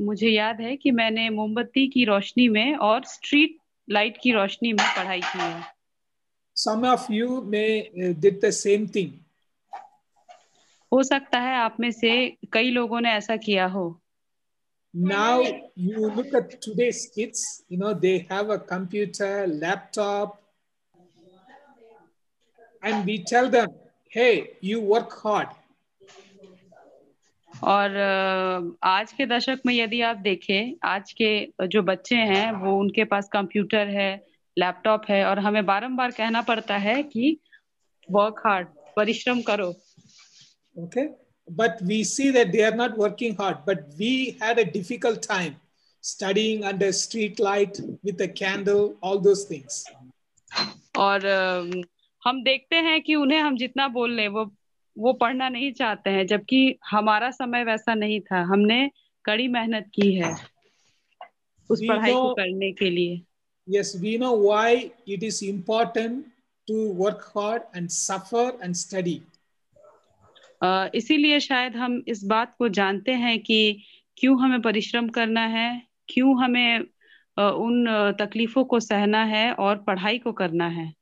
मुझे याद है कि मैंने मोमबत्ती की रोशनी में और स्ट्रीट लाइट की रोशनी में पढ़ाई की है। Some of you may did the same thing. हो सकता है आप में से कई लोगों ने ऐसा किया हो। Now you look at today's kids, they have a computer, laptop, and we tell them, hey, you work hard. और आज के दशक में यदि आप देखें, आज के जो बच्चे हैं वो उनके पास कंप्यूटर है, लैपटॉप है और हमें बारंबार कहना पड़ता है कि वर्क हार्ड, परिश्रम करो। Okay. But we see that they are not working hard, but we had a difficult time studying under street light with a candle, all those things. और हम देखते हैं कि उन्हें हम जितना बोल लें वो पढ़ना नहीं चाहते हैं, जबकि हमारा समय वैसा नहीं था। हमने कड़ी मेहनत की है उस We पढ़ाई को know, करने के लिए। yes, we know why it is important to work hard and suffer and study. इसीलिए शायद हम इस बात को जानते हैं कि क्यों हमें परिश्रम करना है, क्यों हमें उन तकलीफों को सहना है और पढ़ाई को करना है।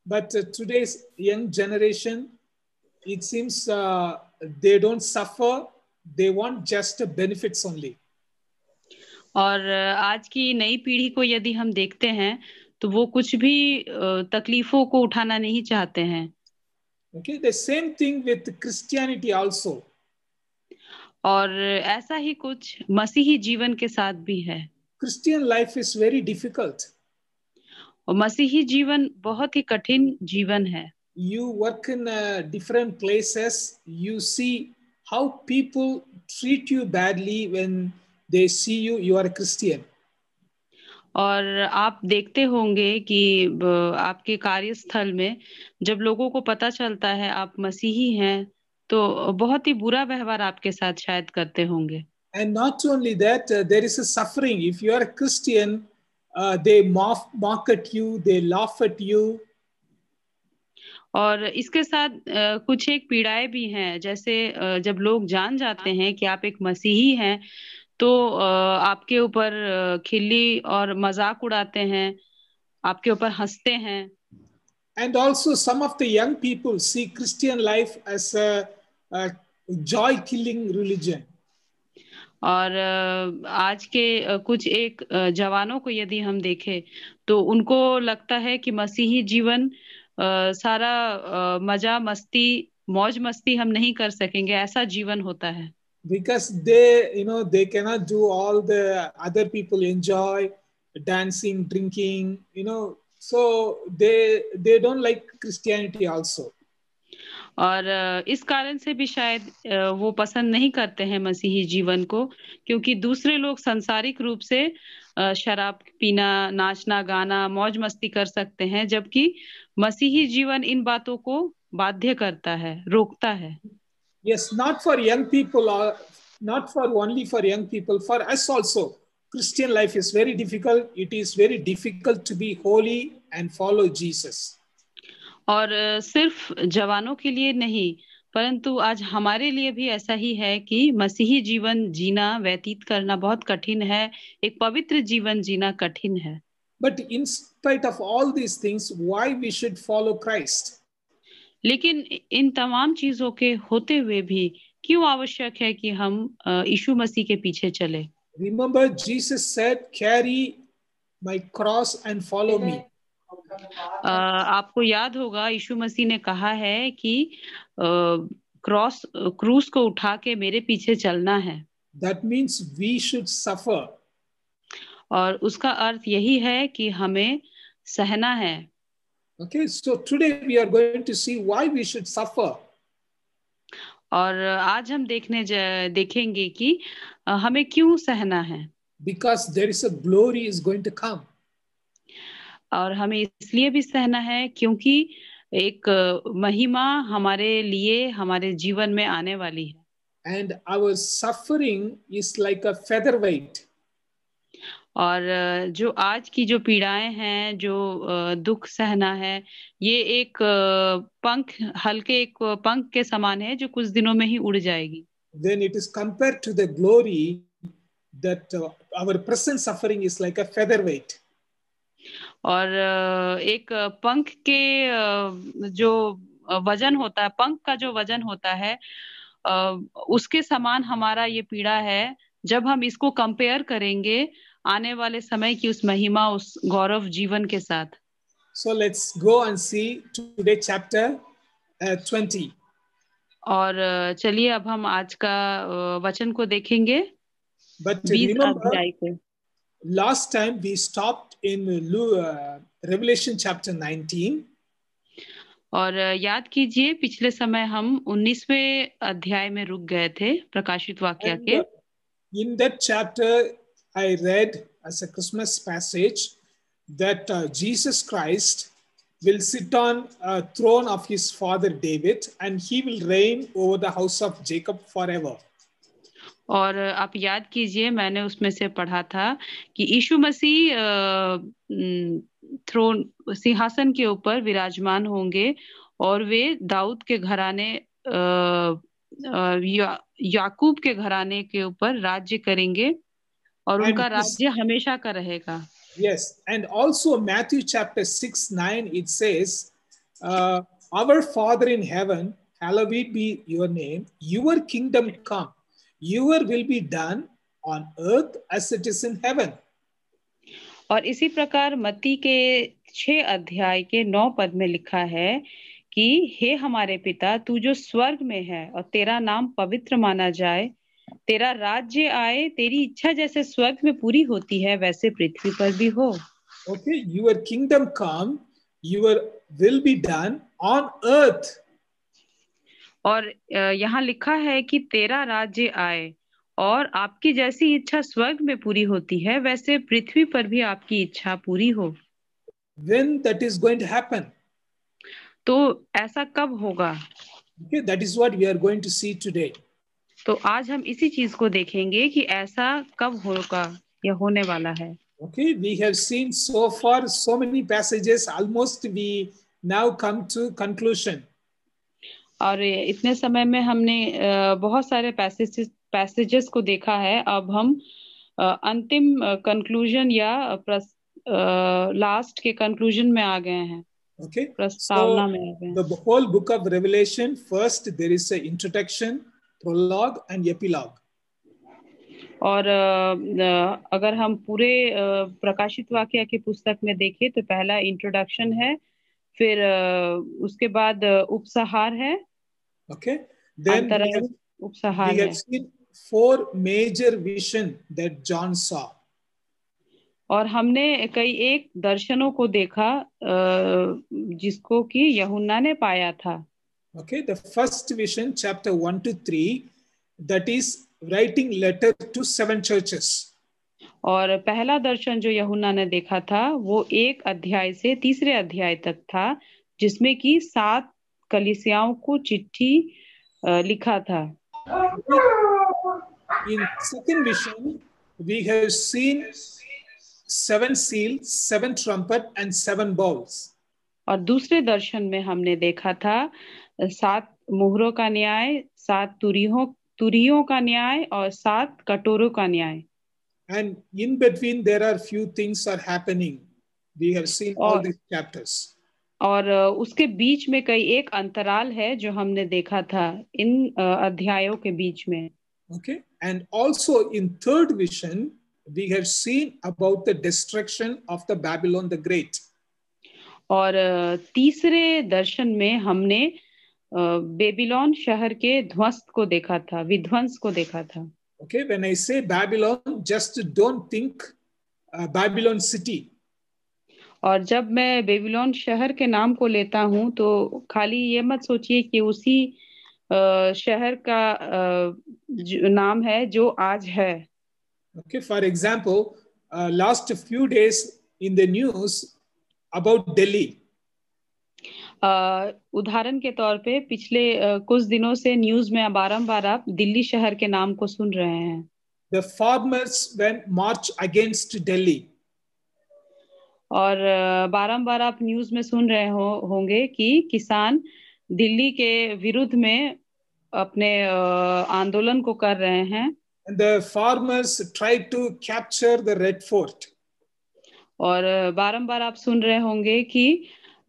But today's young generation, it seems they don't suffer, they want just the benefits only. और आज की नई पीढ़ी को यदि हम देखते हैं तो वो कुछ भी तकलीफों को उठाना नहीं चाहते हैं। Okay, the same thing with Christianity also. और ऐसा ही कुछ मसीही जीवन के साथ भी है। Christian life is very difficult. और मसीही जीवन बहुत ही कठिन जीवन है। You work in different places, you see how people treat you badly when they see you are a Christian. और आप देखते होंगे कि आपके कार्यस्थल में जब लोगों को पता चलता है आप मसीही हैं तो बहुत ही बुरा व्यवहार आपके साथ शायद करते होंगे। And not only that, there is a suffering. If you are a Christian, they mock at you, they laugh at you. और इसके साथ कुछ एक पीड़ाएं भी हैं, जैसे जब लोग जान जाते हैं कि आप एक मसीही हैं तो आपके ऊपर खिल्ली और मजाक उड़ाते हैं, आपके ऊपर हंसते हैं। And also, some of the young people see Christian life as a joy killing religion. और आज के कुछ एक जवानों को यदि हम देखें तो उनको लगता है कि मसीही जीवन सारा मजा मस्ती मौज मस्ती हम नहीं कर सकेंगे, ऐसा जीवन होता है। Because they cannot do all the other people enjoy dancing, drinking, so they don't like Christianity also. और इस कारण से भी शायद वो पसंद नहीं करते हैं मसीही जीवन को, क्योंकि दूसरे लोग सांसारिक रूप से शराब पीना, नाचना गाना, मौज मस्ती कर सकते हैं, जबकि मसीही जीवन इन बातों को बाध्य करता है, रोकता है। Yes, not for young people, or not for only for young people, for us also. Christian life is very difficult. It is very difficult to be holy and follow Jesus. और सिर्फ जवानों के लिए नहीं, परंतु आज हमारे लिए भी ऐसा ही है कि मसीही जीवन जीना, व्यतीत करना बहुत कठिन है। एक पवित्र जीवन जीना कठिन है। But in spite of all these things, why we should follow Christ? लेकिन इन तमाम चीजों के होते हुए भी क्यों आवश्यक है कि हम यीशु मसीह के पीछे चले। Remember, Jesus said, carry my cross and follow me. आपको याद होगा यीशु मसीह ने कहा है कि क्रूस को उठा के मेरे पीछे चलना है। That means we should suffer. और उसका अर्थ यही है कि हमें सहना है। Okay, so today we are going to see why we should suffer. और आज हम देखेंगे कि हमें क्यों सहना है। Because there is a glory is going to come. और हमें इसलिए भी सहना है क्योंकि एक महिमा हमारे लिए, हमारे जीवन में आने वाली है। And our suffering is like a featherweight. और जो आज की जो पीड़ाएं हैं, जो दुख सहना है, ये एक हल्के एक पंख के समान है जो कुछ दिनों में ही उड़ जाएगी। When it is compared to the glory, that our present suffering is like a featherweight. और एक पंख के जो वजन होता है, पंख का जो वजन होता है, उसके समान हमारा ये पीड़ा है। जब हम इसको कंपेयर करेंगे आने वाले समय की उस महिमा, उस गौरव जीवन के साथ। So let's go and see today chapter 20. और चलिए अब हम आज का वचन को देखेंगे, But 20 remember, अध्याय को। last time we stopped in Revelation chapter 19. और याद कीजिए पिछले समय हम 19वें अध्याय में रुक गए थे प्रकाशित वाक्य And के। in that chapter, I read as a Christmas passage that Jesus Christ will sit on a throne of his father David, and he will reign over the house of Jacob forever. और आप याद कीजिए मैंने उसमें से पढ़ा था कि यीशु मसीह थ्रोन, सिंहासन के ऊपर विराजमान होंगे और वे दाऊद के घराने, याकूब के घराने के ऊपर राज्य करेंगे और उनका राज्य हमेशा का रहेगा। Yes, and also Matthew chapter 6:9 it says, "Our Father in heaven, hallowed be your name. Your kingdom come. Your will be done on earth as it is in heaven." और इसी प्रकार मत्ती के 6 अध्याय के 9 पद में लिखा है कि हे हमारे पिता, तू जो स्वर्ग में है और तेरा नाम पवित्र माना जाए, तेरा राज्य आए, तेरी इच्छा जैसे स्वर्ग में पूरी होती है वैसे पृथ्वी पर भी हो। Okay, your kingdom come, your will be done on earth. और यहाँ लिखा है कि तेरा राज्य आए और आपकी जैसी इच्छा स्वर्ग में पूरी होती है वैसे पृथ्वी पर भी आपकी इच्छा पूरी हो। When that is going to happen? तो ऐसा कब होगा? Okay, that is what we are going to see today. तो आज हम इसी चीज को देखेंगे कि ऐसा कब होगा या होने वाला है। Okay, we have seen so far so many passages, almost we now come to conclusion. और इतने समय में हमने बहुत सारे पैसेजेस को देखा है। अब हम अंतिम कंक्लूजन या लास्ट के कंक्लूजन में आ गए हैं। Okay, प्रस्तावना so में आ गए हैं। the whole book of Revelation, first there is an introduction, prologue and epilogue. और अगर हम पूरे प्रकाशित वाक्य की पुस्तक में देखें तो पहला इंट्रोडक्शन है, फिर उसके बाद उपसंहार है। Okay, then उपसंहार we have है। seen 4 major vision that John saw. और हमने कई एक दर्शनों को देखा जिसको कि यूहन्ना ने पाया था। Okay, the first vision, chapter 1 to 3, that is writing letter to 7 churches. और पहला दर्शन जो यूहन्ना ने देखा था वो 1 अध्याय से 3 अध्याय तक था, जिसमें कि 7 कलीसियाओं को चिट्ठी लिखा था। In second vision, we have seen 7 seals, 7 trumpet and 7 bowls. और दूसरे दर्शन में हमने देखा था 7 मुहरों का न्याय, 7 तुरियों का न्याय और 7 कटोरों का न्याय। And in between there are few things are happening. We have seen all these chapters. और उसके बीच में कई एक अंतराल है जो हमने देखा था इन अध्यायों के बीच में। Okay, and also in third vision we have seen about the destruction of the Babylon the Great. और तीसरे दर्शन में हमने बेबीलोन शहर के ध्वस्त को देखा था, विध्वंस को देखा था। Okay, when I say Babylon, just don't think Babylon city. और जब मैं बेबीलोन शहर के नाम को लेता हूं तो खाली ये मत सोचिए कि उसी शहर का नाम है जो आज है। Okay, for example, last few days in the news about Delhi. उदाहरण के तौर पे पिछले कुछ दिनों से न्यूज में बारंबार आप दिल्ली शहर के नाम को सुन रहे हैं। The farmers went march against Delhi. और बारंबार आप न्यूज में सुन रहे होंगे कि किसान दिल्ली के विरुद्ध में अपने आंदोलन को कर रहे हैं। And the farmers tried to capture the Red Fort. और बारंबार आप सुन रहे होंगे कि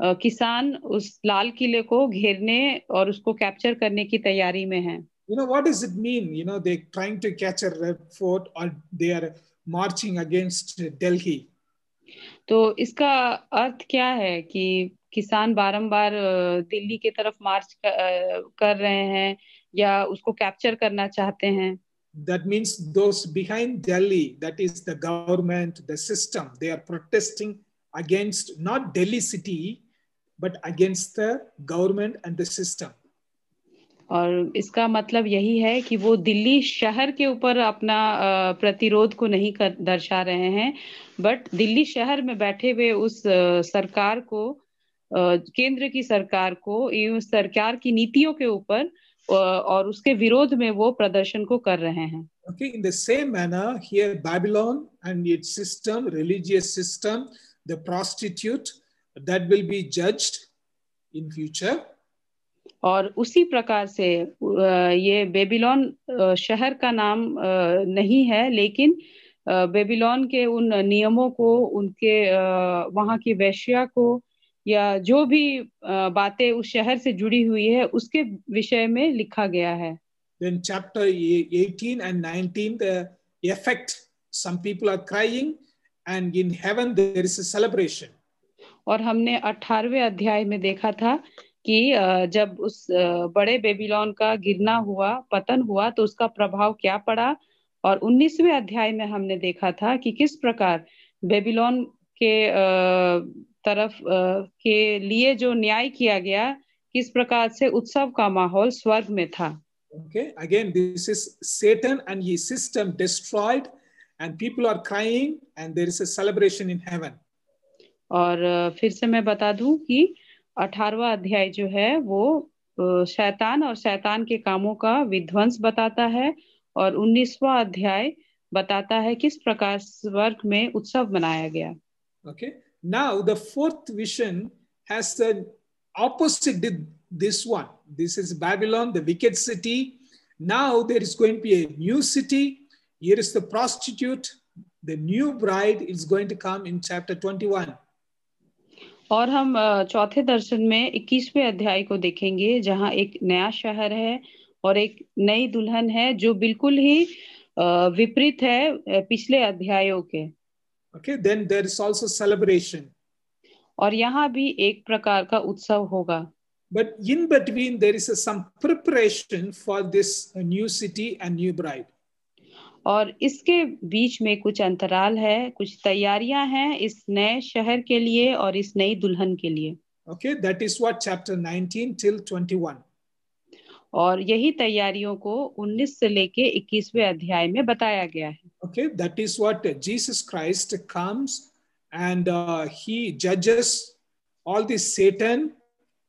किसान उस लाल किले को घेरने और उसको कैप्चर करने की तैयारी में हैं। You know, what does it mean? You know, they're trying to catch a Red Fort or they are marching against Delhi. तो इसका अर्थ क्या है कि किसान बारंबार दिल्ली की तरफ मार्च कर रहे हैं या उसको कैप्चर करना चाहते हैं? That means those behind Delhi, that is the government, the system, they are protesting against not Delhi city, but against the government and the system. और इसका मतलब यही है कि वो दिल्ली शहर के ऊपर अपना प्रतिरोध को नहीं दर्शा रहे हैं, बट दिल्ली शहर में बैठे हुए उस सरकार को, केंद्र की सरकार को, उस सरकार की नीतियों के ऊपर और उसके विरोध में वो प्रदर्शन को कर रहे हैं। Okay, in the same manner, here Babylon and its system, religious system, the prostitute, that will be judged in future. और उसी प्रकार से ये बेबीलोन शहर का नाम नहीं है, लेकिन बेबीलोन के उन नियमों को, उनके वहाँ की वेश्या को, या जो भी बातें उस शहर से जुड़ी हुई है उसके विषय में लिखा गया है। Then chapter 18 and 19, the effect, some people are crying and in heaven there is a celebration. और हमने 18वें अध्याय में देखा था कि जब उस बड़े बेबीलोन का गिरना हुआ, पतन हुआ, तो उसका प्रभाव क्या पड़ा। और 19वें अध्याय में हमने देखा था कि किस प्रकार बेबीलोन के तरफ के लिए जो न्याय किया गया, किस प्रकार से उत्सव का माहौल स्वर्ग में था। Okay, again this is Satan and his system destroyed and people are crying and there is a celebration in heaven. और फिर से मैं बता दूं कि 18वां अध्याय जो है वो शैतान और शैतान के कामों का विध्वंस बताता है, और 19वां अध्याय बताता है किस प्रकार स्वर्ग में उत्सव मनाया गया। Okay, now the fourth vision has the opposite this one. This is Babylon, the wicked city. Now there is going to be a new city. Here is the prostitute. The new bride is going to come in chapter 21. और हम चौथे दर्शन में 21वें अध्याय को देखेंगे, जहां एक नया शहर है और एक नई दुल्हन है जो बिल्कुल ही विपरीत है पिछले अध्यायों के। Okay, then there is also celebration. और यहाँ भी एक प्रकार का उत्सव होगा। But in between there is some preparation for this new city and new bride. और इसके बीच में कुछ अंतराल है, कुछ तैयारियां हैं इस नए शहर के लिए और इस नई दुल्हन के लिए। Okay, that is what chapter 19 till 21. और यही तैयारियों को 19 से लेके 21वें अध्याय में बताया गया है। Okay, that is what Jesus Christ comes and he judges all this Satan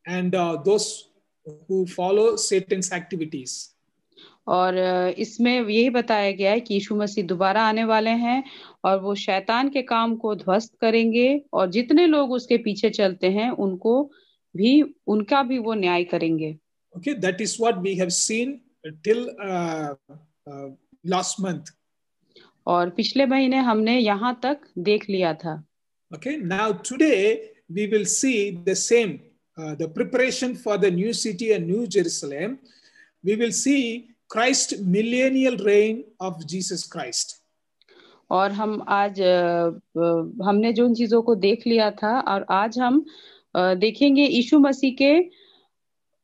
and those who follow Satan's activities. और इसमें यही बताया गया है कि यीशु मसीह दोबारा आने वाले हैं और वो शैतान के काम को ध्वस्त करेंगे, और जितने लोग उसके पीछे चलते हैं उनको भी, उनका भी वो न्याय करेंगे। Okay, that is what we have seen till last month. और पिछले महीने हमने यहाँ तक देख लिया था। Okay, now today we will see the same, the preparation for the new city and new Jerusalem. We will see Christ millennial reign of Jesus Christ. और हम आज हमने जो उन चीजों को देख लिया था, और आज हम देखेंगे यीशु मसीह के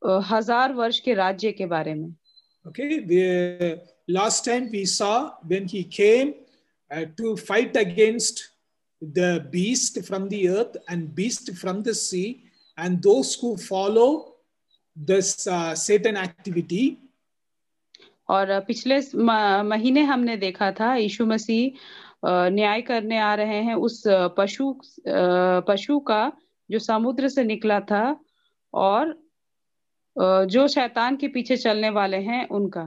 1000 वर्ष के राज्य के बारे में। Okay, last time we saw when he came to fight against the beast from the earth and beast from the sea and those who follow this Satan activity. और पिछले महीने हमने देखा था यीशु मसीह न्याय करने आ रहे हैं उस पशु का जो समुद्र से निकला था और जो शैतान के पीछे चलने वाले हैं उनका।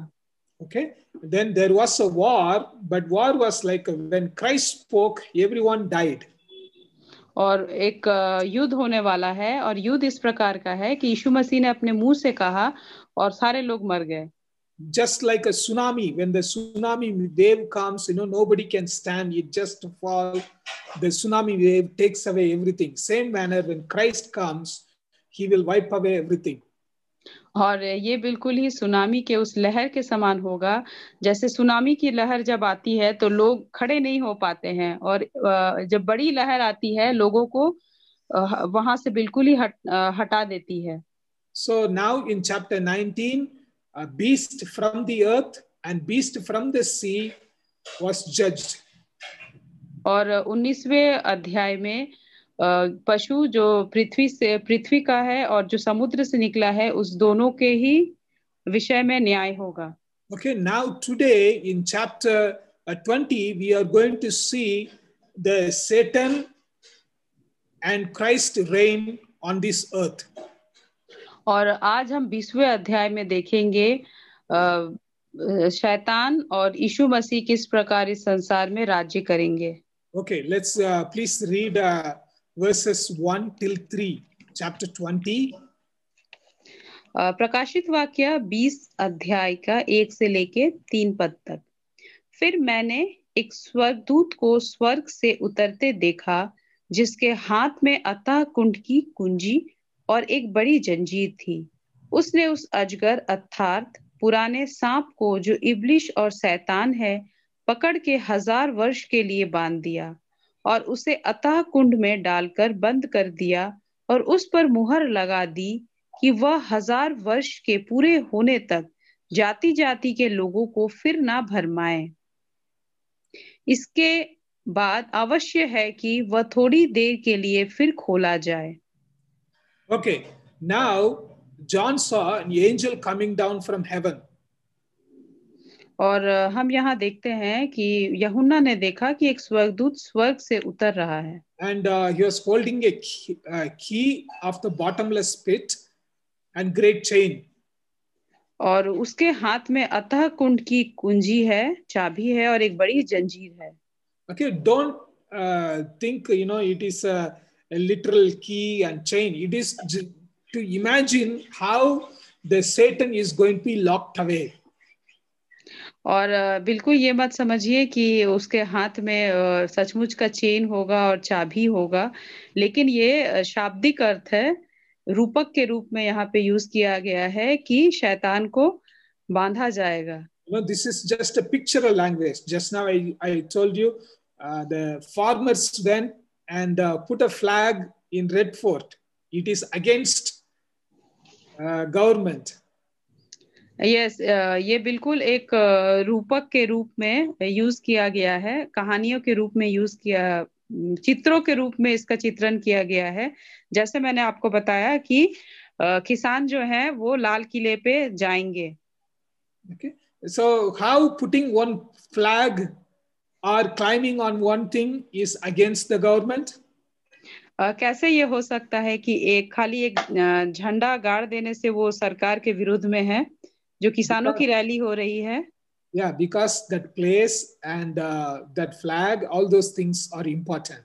Okay, then there was a war, but war was like when Christ spoke, everyone died. और एक युद्ध होने वाला है, और युद्ध इस प्रकार का है कि यीशु मसीह ने अपने मुंह से कहा और सारे लोग मर गए। just like a tsunami. When the tsunami wave comes, nobody can stand. It just fall. The tsunami wave takes away everything. Same manner, when Christ comes, he will wipe away everything. और ये बिल्कुल ही tsunami के उस लहर के समान होगा। जैसे सुनामी की लहर जब आती है तो लोग खड़े नहीं हो पाते हैं, और जब बड़ी लहर आती है लोगों को वहां से बिल्कुल ही हटा देती है। So now in chapter 19, a beast from the earth and beast from the sea was judged. और 19वें अध्याय में पशु जो पृथ्वी का है और जो समुद्र से निकला है, उस दोनों के ही विषय में न्याय होगा। Okay, now today in chapter 20, we are going to see the Satan and Christ reign on this earth. और आज हम 20वें अध्याय में देखेंगे शैतान और यीशु मसीह किस प्रकार इस संसार में राज्य करेंगे। Okay, let's please read verses 1 till 3, chapter 20. प्रकाशित वाक्य 20 अध्याय का 1 से लेके 3 पद तक। फिर मैंने एक स्वर्गदूत को स्वर्ग से उतरते देखा, जिसके हाथ में अथाह कुंड की कुंजी और एक बड़ी जंजीर थी। उसने उस अजगर अर्थात पुराने सांप को, जो इब्लिस और शैतान है, पकड़ के 1000 वर्ष के लिए बांध दिया और उसे अथाह कुंड में डालकर बंद कर दिया, और उस पर मुहर लगा दी कि वह 1000 वर्ष के पूरे होने तक जाति जाति के लोगों को फिर ना भरमाए। इसके बाद अवश्य है कि वह थोड़ी देर के लिए फिर खोला जाए। Okay, now John saw an angel coming down from heaven. और हम यहाँ देखते हैं कि यूहन्ना ने देखा कि एक स्वर्गदूत स्वर्ग से उतर रहा है। And he was holding a key of the bottomless pit and great chain. और उसके हाथ में अथाह कुंड की कुंजी है, चाबी है, और एक बड़ी जंजीर है। Okay, don't think it is a literal key and chain. It is to imagine how the Satan is going to be locked away. और बिल्कुल ये मत समझिए कि उसके हाथ में सचमुच का चेन होगा और चाबी होगा, लेकिन ये शाब्दिक अर्थ है, रूपक के रूप में यहाँ पे यूज किया गया है कि शैतान को बांधा जाएगा। This is just a pictorial language. Just now I told you the farmers went and put a flag in Red Fort. It is against government. Yes, ये बिल्कुल एक रूपक के रूप में यूज किया गया है, कहानियों के रूप में यूज किया, चित्रों के रूप में इसका चित्रण किया गया है। जैसे मैंने आपको बताया कि किसान जो है वो लाल किले पे जाएंगे। Okay, so how putting one flag or climbing on one thing is against the government? कैसे ये हो सकता है कि खाली एक झंडा गाड़ देने से वो सरकार के विरुद्ध में है, जो किसानों की रैली हो रही है? Yeah, because that place and that flag, all those things are important.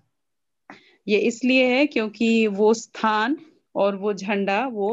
ये इसलिए है क्योंकि वो स्थान और वो झंडा वो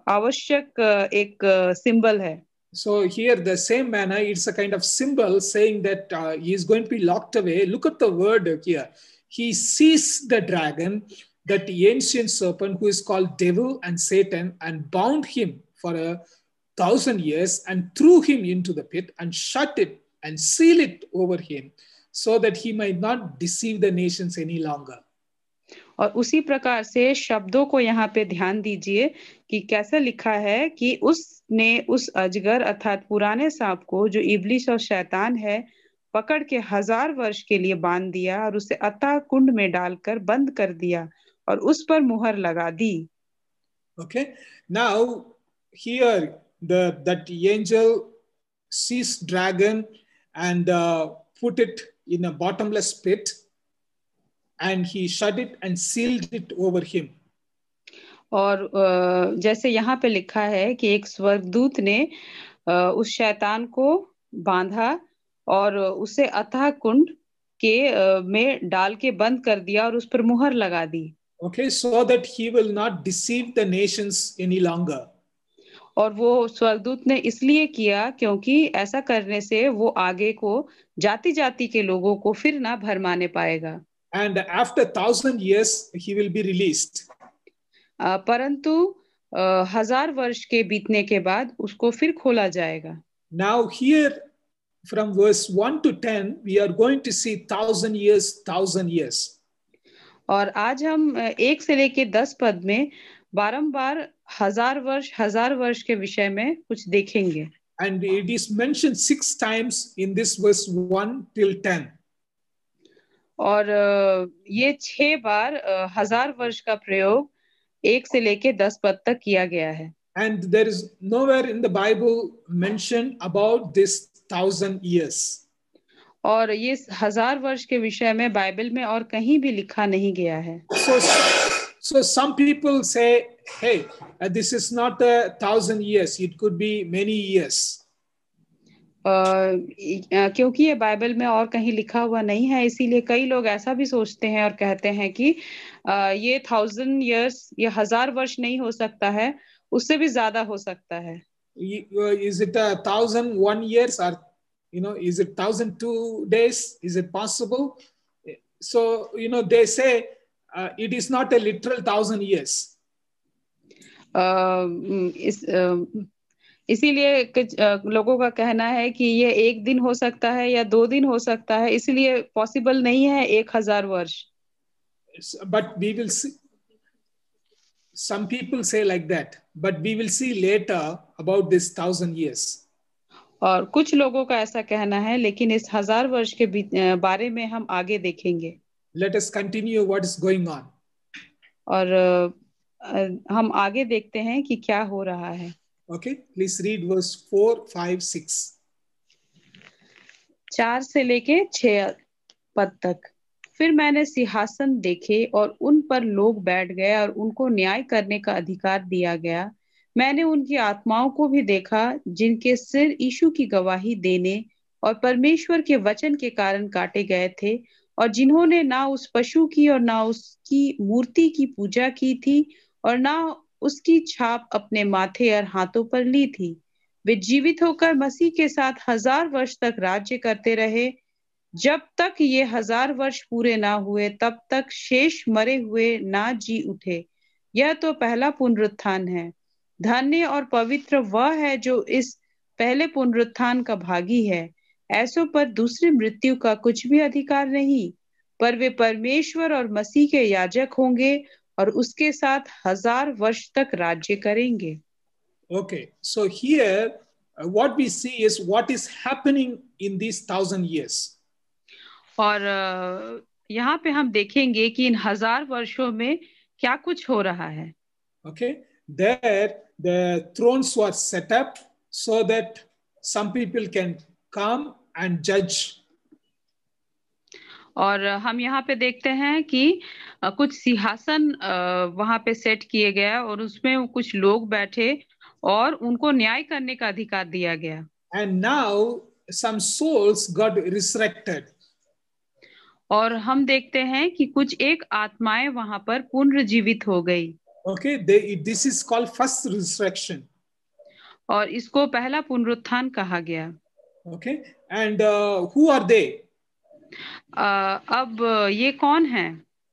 आवश्यक एक सिंबल है। So here the same manner, it's a kind of symbol saying that he is going to be locked away. Look at the word here. He seized the dragon, that ancient serpent who is called devil and Satan, and bound him for 1,000 years and threw him into the pit and shut it and seal it over him so that he might not deceive the nations any longer. और उसी प्रकार से शब्दों को यहाँ पे ध्यान दीजिए कि कैसा लिखा है कि उसने उस अजगर अर्थात पुराने सांप को, जो इब्लिस और शैतान है, पकड़ के 1000 वर्ष के लिए बांध दिया और उसे अथाह कुंड में डालकर बंद कर दिया और उस पर मुहर लगा दी। Okay, now here that angel seized dragon and put it in a bottomless pit, and he shut it and sealed it over him. और जैसे यहाँ पे लिखा है कि एक स्वर्गदूत ने उस शैतान को बांधा और उसे अथाह कुंड के में डाल के बंद कर दिया और उस पर मुहर लगा दी। Okay, so that he will not deceive the nations any longer. और वो स्वर्गदूत ने इसलिए किया क्योंकि ऐसा करने से वो आगे को जाति जाति के लोगों को फिर ना भरमाने पाएगा। And after 1,000 years, he will be released. परंतु 1000 वर्ष के बीतने के बाद उसको फिर खोला जाएगा। Now here from verse 1 to 10, we are going to see 1,000 years, 1,000 years. और आज हम 1 से लेके 10 पद में बारंबार 1000 वर्ष के विषय में कुछ देखेंगे। And it is mentioned 6 times in this verse 1 till 10. और ये 6 बार 1000 वर्ष का प्रयोग 1 से लेके 10 पद तक किया गया है। And there is nowhere in the Bible mentioned about this 1,000 years. और ये 1000 वर्ष के विषय में बाइबल में और कहीं भी लिखा नहीं गया है। So some people say, hey, this is not 1,000 years, it could be many years. क्योंकि ये बाइबल में और कहीं लिखा हुआ नहीं है, इसीलिए कई लोग ऐसा भी सोचते हैं और कहते हैं कि ये 1000 years, ये 1000 वर्ष नहीं हो सकता है, उससे भी ज्यादा हो सकता है। Is it 1,001 years, or is it 1,002 days? Is it possible? So they say it is not a literal 1,000 years. इसीलिए कुछ लोगों का कहना है कि ये 1 दिन हो सकता है या 2 दिन हो सकता है, इसलिए पॉसिबल नहीं है 1000 वर्ष। But we will see. Some people say like that, but we will see later about this 1,000 years. और कुछ लोगों का ऐसा कहना है, लेकिन इस 1000 वर्ष के बारे में हम आगे देखेंगे। Let us continue what is going on. और हम आगे देखते हैं कि क्या हो रहा है। Okay, please read verse 4, 5, 6. 4 से लेके 6 पद तक। फिर मैंने सिंहासन देखे और उन पर लोग बैठ गए और उनको न्याय करने का अधिकार दिया गया। मैंने उनकी आत्माओं को भी देखा जिनके सिर यीशु की गवाही देने और परमेश्वर के वचन के कारण काटे गए थे, और जिन्होंने ना उस पशु की और ना उसकी मूर्ति की पूजा की थी और ना उसकी छाप अपने माथे और हाथों पर ली थी। वे जीवित होकर मसीह के साथ 1000 वर्ष तक राज्य करते रहे। जब तक ये 1000 वर्ष पूरे ना हुए तब तक शेष मरे हुए ना जी उठे। यह तो पहला पुनरुत्थान है। धन्य और पवित्र वह है जो इस पहले पुनरुत्थान का भागी है। ऐसों पर दूसरी मृत्यु का कुछ भी अधिकार नहीं, पर वे परमेश्वर और मसीह के याजक होंगे और उसके साथ 1000 वर्ष तक राज्य करेंगे। Okay, so here what we see is what is happening in these 1,000 years. और यहाँ पे हम देखेंगे कि इन 1000 वर्षों में क्या कुछ हो रहा है। Okay, there the thrones were set up so that some people can come and judge. और हम यहाँ पे देखते हैं कि कुछ सिंहासन वहां पे सेट किए गया और उसमें कुछ लोग बैठे और उनको न्याय करने का अधिकार दिया गया। And now some souls got resurrected. और हम देखते हैं कि कुछ एक आत्माएं वहां पर पुनर्जीवित हो गई। Okay, this is called first resurrection. और इसको पहला पुनरुत्थान कहा गया। Okay, and who are they? अब ये कौन है?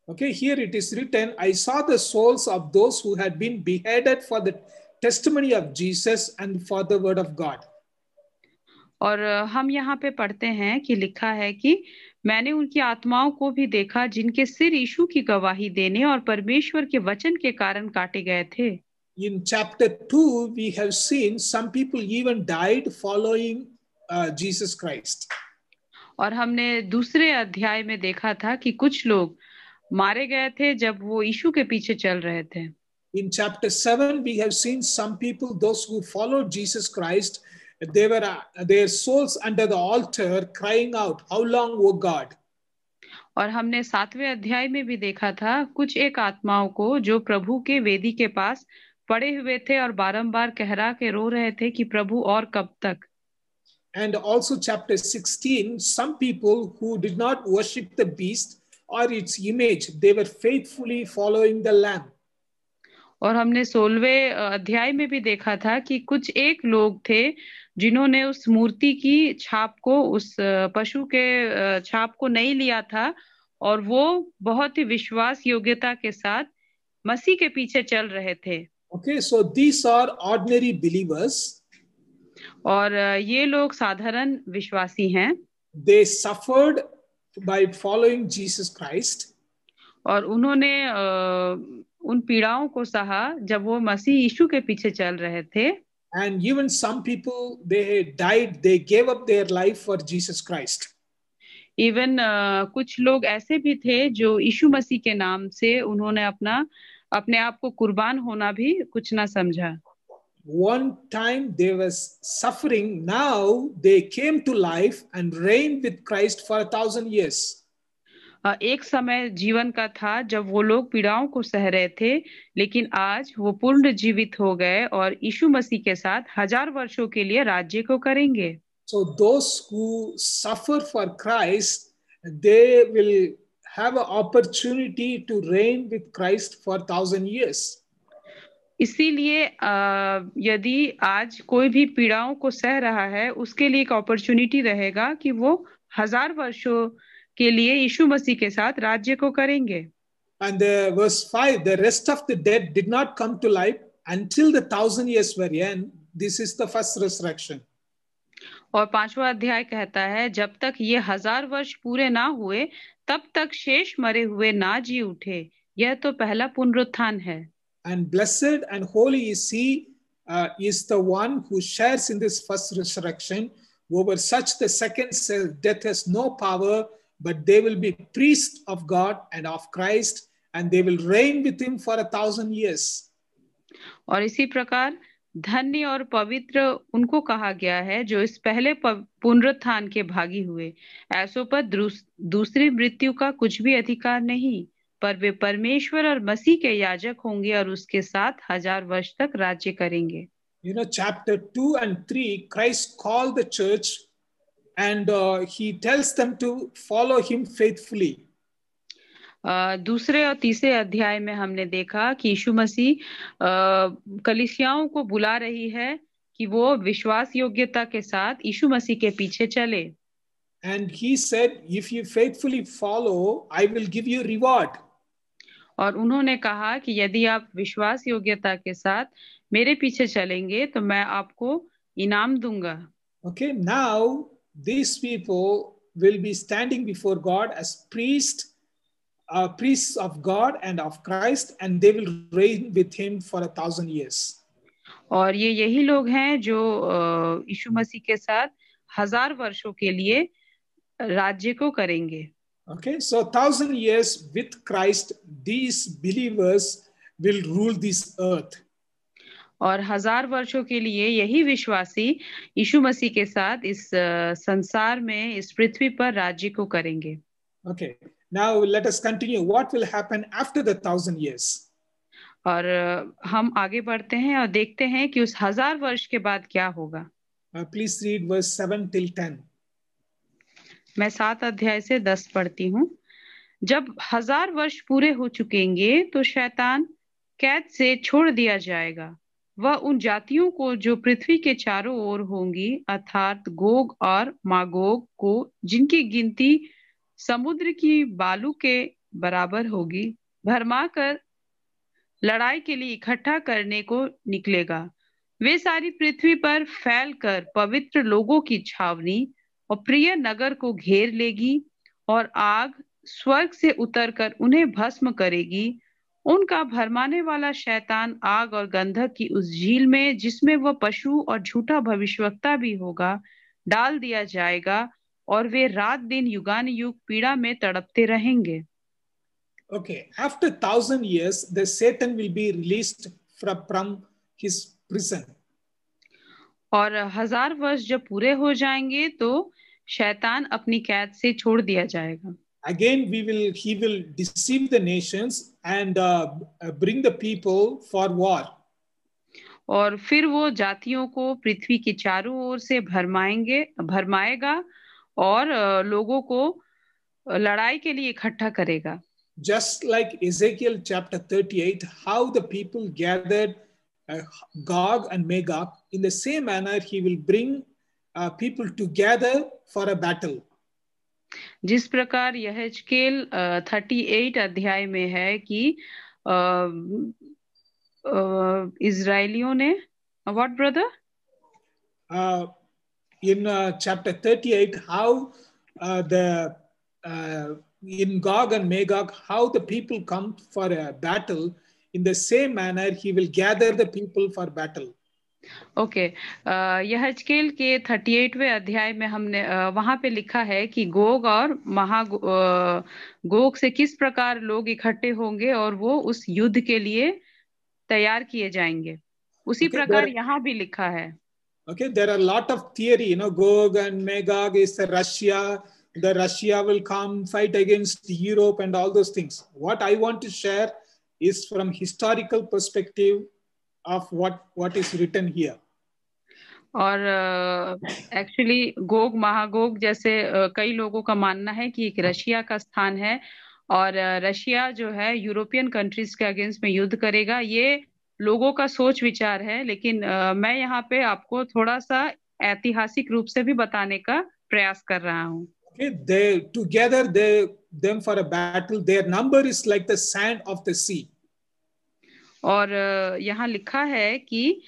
Okay, here it is written, I saw the souls of those who had been beheaded for the testimony of Jesus and for the word of God. और हम यहाँ पे पढ़ते हैं कि लिखा है कि मैंने उनकी आत्माओं को भी देखा जिनके सिर यीशु की गवाही देने और परमेश्वर के वचन के कारण काटे गए थे। In chapter 2, we have seen some people even died following Jesus Christ. और हमने दूसरे अध्याय में देखा था कि कुछ लोग मारे गए थे जब वो यीशु के पीछे चल रहे थे। In chapter 7, we have seen some people, those who followed Jesus Christ, they were their souls under the altar crying out, how long, O God? और हमने 7वें अध्याय में भी देखा था कुछ एक आत्माओं को जो प्रभु के वेदी के पास पड़े हुए थे और बारंबार कहरा के रो रहे थे कि प्रभु और कब तक। And also chapter 16, some people who did not worship the beast or its image, they were faithfully following the Lamb. और हमने 16वें अध्याय में भी देखा था कि कुछ एक लोग थे जिन्होंने उस मूर्ति की छाप को, उस पशु के छाप को नहीं लिया था, और वो बहुत ही विश्वास योग्यता के साथ मसीह के पीछे चल रहे थे। Okay, so these are ordinary believers. और ये लोग साधारण विश्वासी हैं, They suffered by following Jesus Christ. और उन्होंने उन पीड़ाओं को सहा जब वो मसीह यीशु के पीछे चल रहे थे। And even some people, they died, they gave up their life for Jesus Christ. Even कुछ लोग ऐसे भी थे जो यीशु मसीह के नाम से उन्होंने अपने आप को कुर्बान होना भी कुछ ना समझा। One time they were suffering, now they came to life and reigned with Christ for 1,000 years. एक समय जीवन का था जब वो लोग पीड़ाओं को सह रहे थे, लेकिन आज वो पूर्ण जीवित हो गए और यीशु मसीह के साथ 1000 वर्षों के लिए राज्य को करेंगे। So those who suffer for Christ, they will have an opportunity to reign with Christ for 1,000 years. इसीलिए यदि आज कोई भी पीड़ाओं को सह रहा है, उसके लिए एक अपॉर्चुनिटी रहेगा कि वो 1000 वर्षों के लिए यीशु मसीह के साथ राज्य को करेंगे। And verse 5, the rest of the dead did not come to life until the 1,000 years were end. This is the first resurrection. और 5वां अध्याय कहता है, जब तक ये 1000 वर्ष पूरे ना हुए तब तक शेष मरे हुए ना जी उठे। यह तो पहला पुनरुत्थान है। And blessed and holy is he, is the one who shares in this first resurrection. Over such the second death has no power, but they will be priests of God and of Christ, and they will reign with him for 1,000 years. और इसी प्रकार धन्य और पवित्र उनको कहा गया है जो इस पहले पुनरुत्थान के भागी हुए। ऐसों पर दूसरी मृत्यु का कुछ भी अधिकार नहीं, पर वे परमेश्वर और मसीह के याजक होंगे और उसके साथ 1000 वर्ष तक राज्य करेंगे। You know, chapter 2 and 3, Christ called the church and he tells them to follow him faithfully. दूसरे और तीसरे अध्याय में हमने देखा कि यीशु मसीह कलीसियाओं को बुला रही है कि वो विश्वास योग्यता के साथ यीशु मसीह के पीछे चले। And he said, if you faithfully follow, I will give you reward. और उन्होंने कहा कि यदि आप विश्वास योग्यता के साथ मेरे पीछे चलेंगे तो मैं आपको इनाम दूंगा। Okay, now these people will be standing before God as priests of God and of Christ, and they will reign with him for 1,000 years. और ये यही लोग हैं जो यीशु मसीह के साथ 1000 वर्षों के लिए राज्य को करेंगे। Okay, so 1,000 years with Christ, these believers will rule this earth. और 1000 वर्षों के लिए यही विश्वासी यीशु मसीह के साथ इस संसार में, इस पृथ्वी पर राज्य को करेंगे। Okay, now let us continue. What will happen after the 1,000 years? और हम आगे बढ़ते हैं और देखते हैं कि उस 1000 वर्ष के बाद क्या होगा। Please read verse 7 till 10. मैं 7 अध्याय से 10 पढ़ती हूँ। जब 1000 वर्ष पूरे हो चुकेंगे तो शैतान कैद से छोड़ दिया जाएगा। वह उन जातियों को जो पृथ्वी के चारों ओर होंगी, अर्थात गोग और मागोग को, जिनकी गिनती समुद्र की बालू के बराबर होगी, भरमाकर लड़ाई के लिए इकट्ठा करने को निकलेगा। वे सारी पृथ्वी पर फैलकर पवित्र लोगों की छावनी और प्रिय नगर को घेर लेगी, और आग स्वर्ग से उतरकर उन्हें भस्म करेगी। उनका भरमाने वाला शैतान आग और गंधक की उस झील में, जिसमें वह पशु और झूठा भविष्यवक्ता भी होगा, डाल दिया जाएगा, और वे रात दिन युगानुयुग पीड़ा में तड़पते रहेंगे। Okay, after 1,000 years, the Satan will be released from his prison. और 1000 वर्ष जब पूरे हो जाएंगे तो शैतान अपनी कैद से छोड़ दिया जाएगा। Again, he will deceive the nations and bring the people for war. और फिर वो जातियों को पृथ्वी की चारों ओर से भरमाएगा और लोगों को लड़ाई के लिए इकट्ठा करेगा। just like Ezekiel chapter 38, how the people gathered Gog and Magog, in the same manner he will bring people together for a battle. जिस प्रकार यहेजकेल 38 अध्याय में है कि इजराइलियों ने what brother in chapter 38, how the in Gog and Magog, how the people come for a battle. In the same manner, he will gather the people for battle. Okay यहेजकेल के 38वें अध्याय में हमने वहां पे लिखा है कि गोग और गोग से किस प्रकार लोग इकट्ठे होंगे और वो उस युद्ध के लिए तैयार किए जाएंगे, उसी प्रकार यहाँ भी लिखा है. Okay, there are a lot of theory, you know, Gog and Magog is Russia. The Russia will come fight against Europe and all those things. What I want to share is from historical perspective of what is written here. और actually Gog महागोग जैसे कई लोगों का मानना है कि एक Russia का स्थान है और रशिया जो है यूरोपियन कंट्रीज के अगेंस्ट में युद्ध करेगा. ये लोगों का सोच विचार है, लेकिन मैं यहाँ पे आपको थोड़ा सा ऐतिहासिक रूप से भी बताने का प्रयास कर रहा हूँ. Okay, they together them for a battle. Their number is like the sand of the sea. और यहाँ लिखा है कि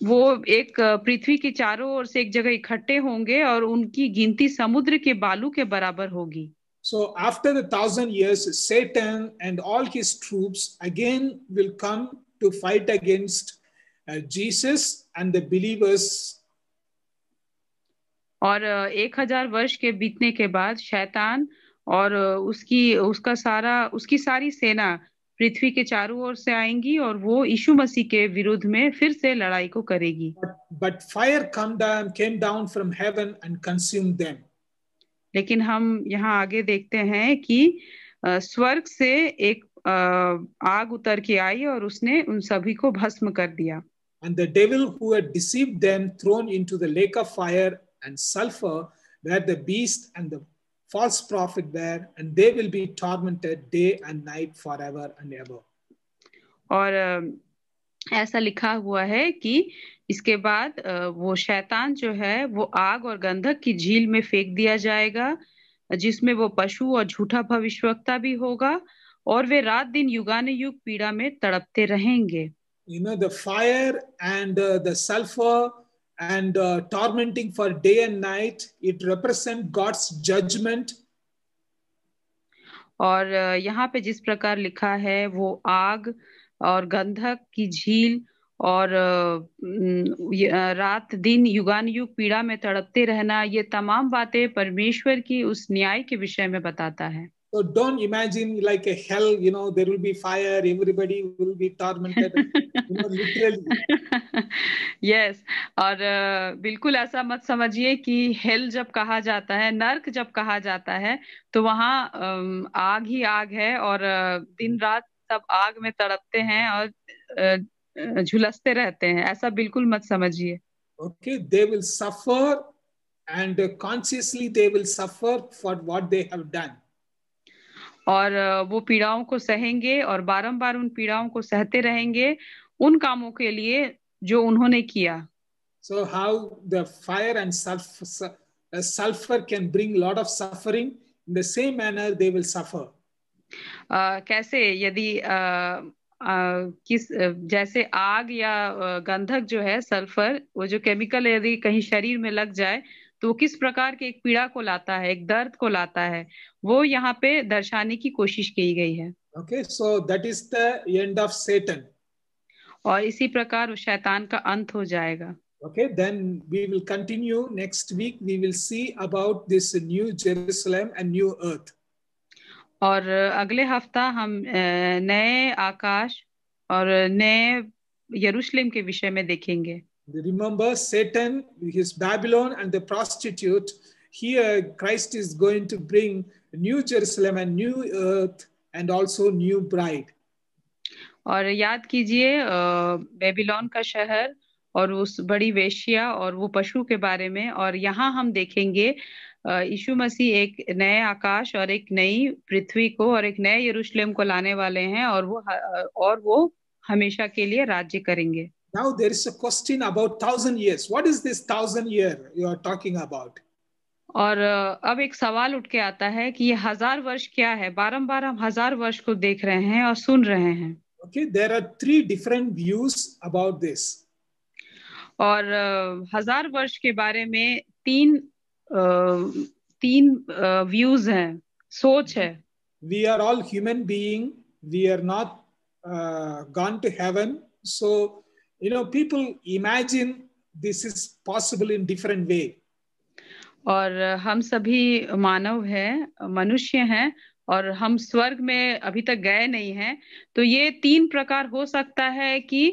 वो एक पृथ्वी के चारों ओर से एक जगह इकट्ठे होंगे और उनकी गिनती समुद्र के बालू के बराबर होगी. So after the 1,000 years, Satan and all his troops again will come to fight against Jesus and the believers. और 1000 वर्ष के बीतने के बाद शैतान और उसकी सारी सेना पृथ्वी के चारों ओर से आएंगी और वो यीशु मसीह के विरुद्ध में फिर से लड़ाई को करेगी. But fire came down from heaven and consumed them. लेकिन हम यहाँ आगे देखते हैं कि स्वर्ग से एक आग उतर के आई और उसने उन सभी को भस्म कर दिया. And the devil who had deceived them thrown into the lake of fire and sulfur, where the beast and the false prophet were, and they will be tormented day and night forever and ever. और ऐसा लिखा हुआ है कि इसके बाद वो शैतान जो है वो आग और गंधक की झील में फेंक दिया जाएगा, जिसमें वो पशु और झूठा भविष्यवक्ता भी होगा और वे रात दिन युगानुयुग पीड़ा में तड़पते रहेंगे. You know, the fire and the sulfur and tormenting for day and night, it represents God's judgment. और यहाँ पे जिस प्रकार लिखा है वो आग और गंधक की झील और रात दिन युगानुयुग पीड़ा में तड़पते रहना, ये तमाम बातें परमेश्वर की उस न्याय के विषय में बताता है. So don't imagine like a hell, you know, there will be fire, everybody will be tormented, you know, literally. Yes, और बिल्कुल ऐसा मत समझिए कि हेल जब कहा जाता है, नर्क जब कहा जाता है, तो वहाँ आग ही आग है और दिन रात सब आग में तड़पते हैं और झुलसते रहते हैं. ऐसा बिल्कुल मत समझिए. Okay, they will suffer and consciously they will suffer for what they have done. और वो पीड़ाओं को सहेंगे और बारंबार उन पीड़ाओं को सहते रहेंगे उन कामों के लिए जो उन्होंने किया. So how the fire and sulfur can bring lot of suffering, in the same manner they will suffer. कैसे यदि जैसे आग या गंधक जो है सल्फर, वो जो केमिकल यदि कहीं शरीर में लग जाए तो वो किस प्रकार के एक पीड़ा को लाता है, एक दर्द को लाता है, वो यहाँ पे दर्शाने की कोशिश की गई है. Okay, so that is the end of Satan. और इसी प्रकार उस शैतान का अंत हो जाएगा. Okay, then we will continue next week. We will see about this new Jerusalem and new earth. और अगले हफ्ता हम नए आकाश और नए यरूशलेम के विषय में देखेंगे. Remember Satan, his Babylon and the prostitute. Here Christ is going to bring new Jerusalem and new earth and also new bride. और याद कीजिए बेबीलोन का शहर और उस बड़ी वेश्या और वो पशु के बारे में. और यहाँ हम देखेंगे यीशु मसीह एक नए आकाश और एक नई पृथ्वी को और एक नए यरूशलेम को लाने वाले हैं, और वो हमेशा के लिए राज्य करेंगे। Now there is a question about 1,000 years. What is this 1,000 year you are talking about? और अब एक सवाल उठ के आता है कि ये 1000 वर्ष क्या है। बारंबार हम 1000 वर्ष को देख रहे हैं और सुन रहे हैं। Okay, there are 3 different views about this. और 1000 वर्ष के बारे में तीन व्यूज हैं, सोच है। We are all human being. We are not gone to heaven. So, people imagine this is possible in different way. और हम सभी मानव हैं, मनुष्य हैं, और हम स्वर्ग में अभी तक गए नहीं हैं। तो ये 3 प्रकार हो सकता है कि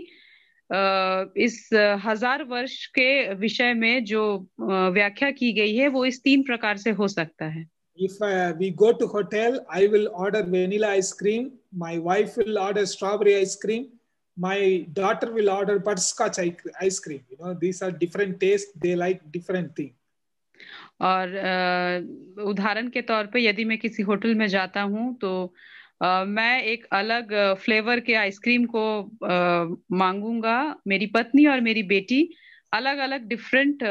इस 1000 वर्ष के विषय में जो व्याख्या की गई है वो इस 3 प्रकार से हो सकता है। If we go to hotel, I will order vanilla ice cream. My wife will order strawberry ice cream. My daughter will order butterscotch ice cream. These are different tastes. They like different things. और उदाहरण के तौर पे यदि मैं किसी hotel में जाता हूँ तो मैं एक अलग फ्लेवर के आइसक्रीम को मांगूंगा। मेरी पत्नी और मेरी बेटी अलग अलग डिफरेंट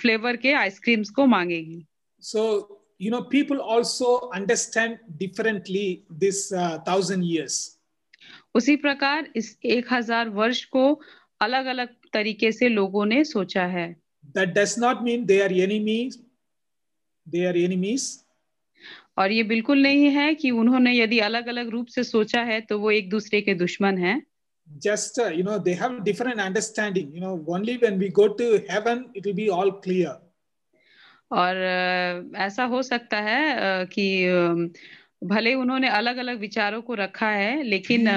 फ्लेवर के आइसक्रीम्स को मांगेगी। So, people also understand differently this 1,000 years. उसी प्रकार इस 1000 वर्ष को अलग अलग तरीके से लोगों ने सोचा है। That does not mean they are enemies. They are enemies. और ये बिल्कुल नहीं है कि उन्होंने यदि अलग अलग रूप से सोचा है तो वो एक दूसरे के दुश्मन हैं। Just they have different understanding. Only when we go to heaven it will be all clear. और ऐसा हो सकता है कि भले उन्होंने अलग अलग विचारों को रखा है, लेकिन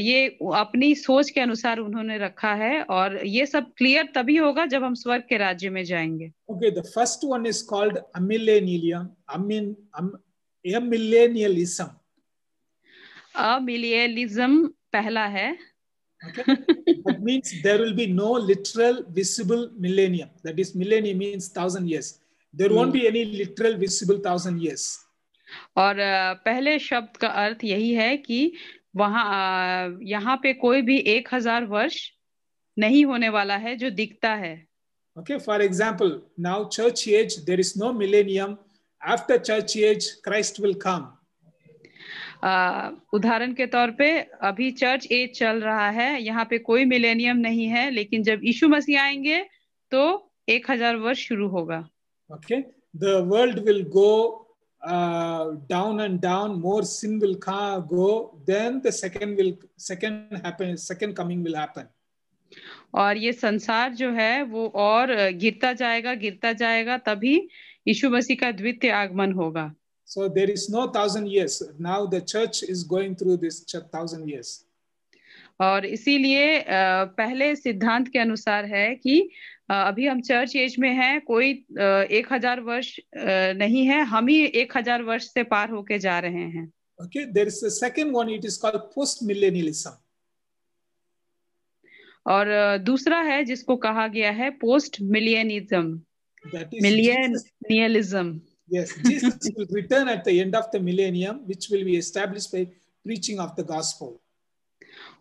ये अपनी सोच के अनुसार उन्होंने रखा है, और ये सब क्लियर तभी होगा जब हम स्वर्ग के राज्य में जाएंगे। Okay, the first one is called amillennialism. Amillennialism. अमिलियनिज्म पहला है। Okay, that means there will be no literal visible millennium. That is, millennium means 1,000 years. There won't be any literal visible 1,000 years. और पहले शब्द का अर्थ यही है कि वहां यहाँ पे कोई भी 1000 वर्ष नहीं होने वाला है जो दिखता है। Okay, for example, now church age, there is no millennium. After church age, Christ will come. उदाहरण के तौर पे अभी चर्च एज चल रहा है, यहाँ पे कोई मिलेनियम नहीं है, लेकिन जब यीशु मसीह आएंगे तो 1000 वर्ष शुरू होगा। Okay, the world will go down and down. More sin will go. Then the second coming will happen. और ये संसार जो है वो और गिरता जाएगा, तभी यीशु मसीह का द्वितीय आगमन होगा। So there is no 1,000 years. Now the church is going through this 1,000 years. और इसीलिए पहले सिद्धांत के अनुसार है कि अभी हम चर्च एज में हैं, कोई 1000 वर्ष नहीं है, हम ही 1000 वर्ष से पार होके जा रहे हैं। Okay, there is a second one. It is called post-millennialism. और दूसरा है जिसको कहा गया है post मिलियनिज्म, मिलियनियलिज्म। Yes, Jesus will return at the end of the millennium, which will be established by preaching of the gospel.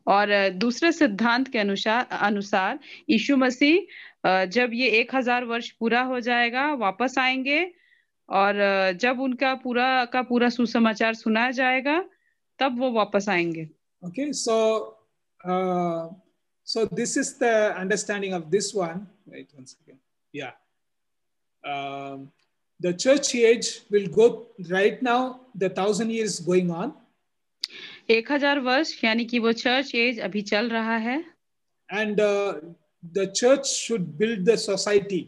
और दूसरे सिद्धांत के अनुसार यीशु मसीह जब ये 1000 वर्ष पूरा हो जाएगा वापस आएंगे, और जब उनका पूरा सुसमाचार सुनाया जाएगा तब वो वापस आएंगे। Okay, so this is the understanding of this one. Wait one second. Yeah. The church age will go right now. The 1,000 years going on. 1000 वर्ष यानी कि वो चर्च एज अभी चल रहा है। And the church should build the society.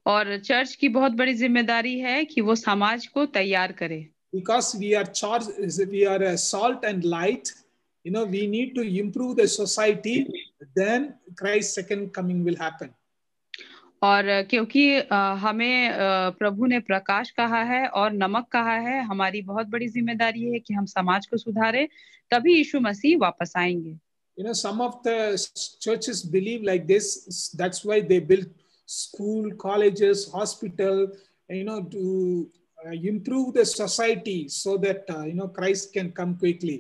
और church की बहुत बड़ी जिम्मेदारी है कि वो समाज को तैयार करे। Because we are a salt and light. We need to improve the society. Then Christ's second coming will happen. और क्योंकि हमें प्रभु ने प्रकाश कहा है और नमक कहा है, हमारी बहुत बड़ी जिम्मेदारी है कि हम समाज को सुधारें, तभी यीशु मसीह वापस आएंगे। Some of the churches believe like this. That's why they build school, colleges, hospital, to improve the society so that Christ can come quickly.